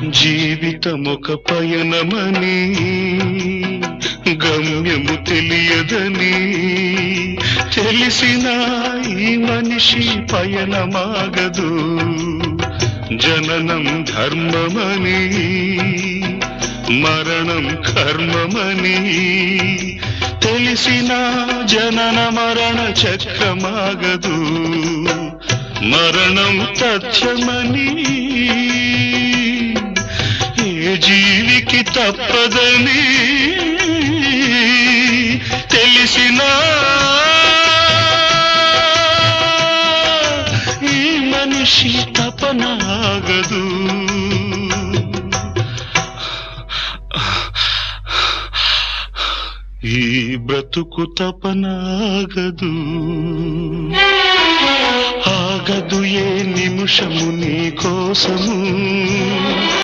జీవితమొక పయనమని గమ్యము తెలియదని తెలిసిన ఈ మనిషి పయనమాగదు. జననం ధర్మమని మరణం కర్మమని తెలిసిన జనన మరణ చక్రమాగదు. మరణం తథ్యమని ఏ జీవికి తప్పదని తెలిసిన ఈ మనిషి తపనాగదు. ఈ బ్రతుకు తపనాగదు. ఆగదు ఏ నిమిషము నీ కోసము.